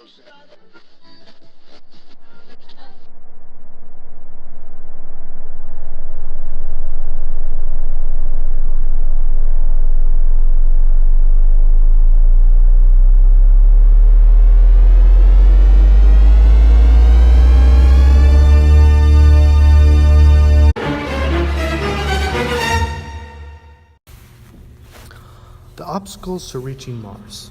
The obstacles to reaching Mars.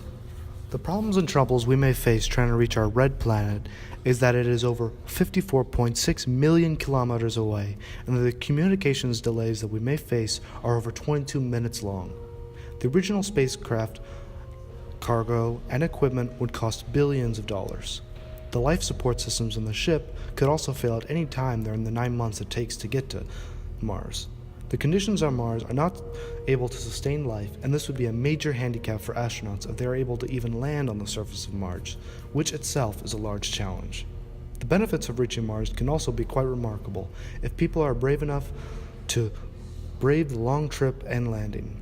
The problems and troubles we may face trying to reach our red planet is that it is over 54.6 million kilometers away, and the communications delays that we may face are over 22 minutes long. The original spacecraft, cargo, and equipment would cost billions of dollars. The life support systems on the ship could also fail at any time during the 9 months it takes to get to Mars. The conditions on Mars are not able to sustain life, and this would be a major handicap for astronauts if they are able to even land on the surface of Mars, which itself is a large challenge. The benefits of reaching Mars can also be quite remarkable if people are brave enough to brave the long trip and landing.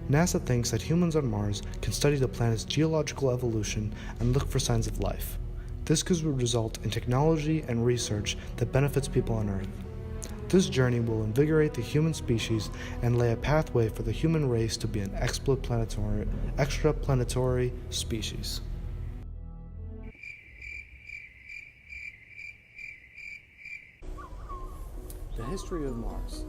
NASA thinks that humans on Mars can study the planet's geological evolution and look for signs of life. This could result in technology and research that benefits people on Earth. This journey will invigorate the human species and lay a pathway for the human race to be an extraplanetary species. The history of Mars.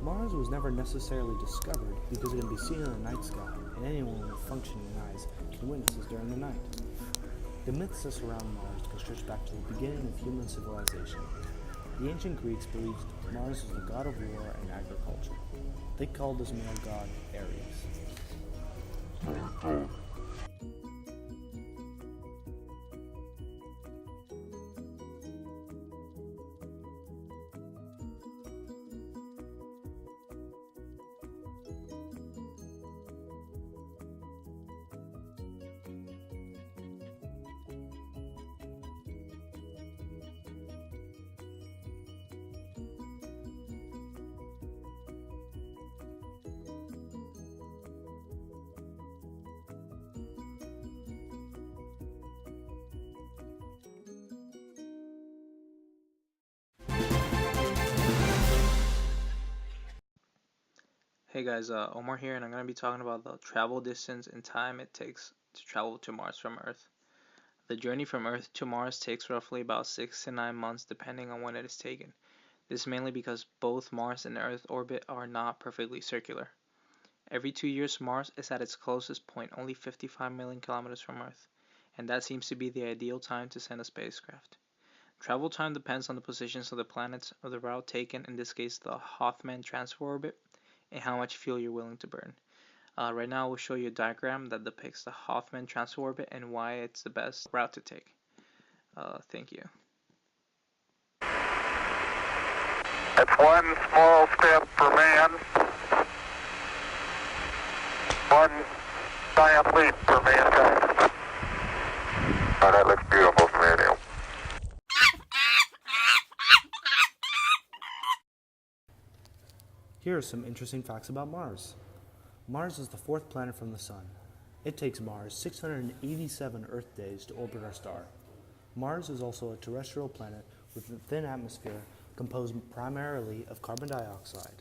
Mars was never necessarily discovered because it can be seen in the night sky, and anyone with functioning eyes can witness it during the night. The myths that surround Mars can stretch back to the beginning of human civilization. The ancient Greeks believed Mars was the god of war and agriculture. They called this male god Ares. Hey guys, Omar here, and I'm going to be talking about the travel distance and time it takes to travel to Mars from Earth. The journey from Earth to Mars takes roughly about 6 to 9 months depending on when it is taken. This is mainly because both Mars and Earth orbit are not perfectly circular. Every 2 years Mars is at its closest point, only 55 million kilometers from Earth, and that seems to be the ideal time to send a spacecraft. Travel time depends on the positions of the planets or the route taken, in this case the Hoffman transfer orbit, and how much fuel you're willing to burn. Right now we'll show you a diagram that depicts the Hoffman transfer orbit and why it's the best route to take. Thank you. It's one small step for man, one giant leap for mankind. Oh, that looks beautiful from here, Neil. Here are some interesting facts about Mars. Mars is the fourth planet from the Sun. It takes Mars 687 Earth days to orbit our star. Mars is also a terrestrial planet with a thin atmosphere composed primarily of carbon dioxide.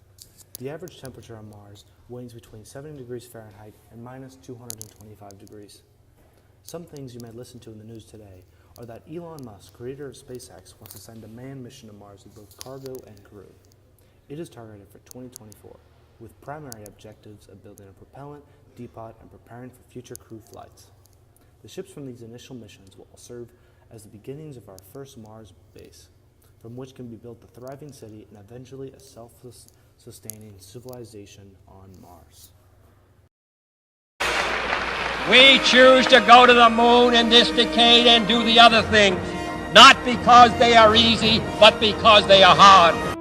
The average temperature on Mars ranges between 70 degrees Fahrenheit and minus 225 degrees. Some things you may listen to in the news today are that Elon Musk, creator of SpaceX, wants to send a manned mission to Mars with both cargo and crew. It is targeted for 2024, with primary objectives of building a propellant depot and preparing for future crew flights. The ships from these initial missions will serve as the beginnings of our first Mars base, from which can be built a thriving city and eventually a self-sustaining civilization on Mars. We choose to go to the moon in this decade and do the other things, not because they are easy, but because they are hard.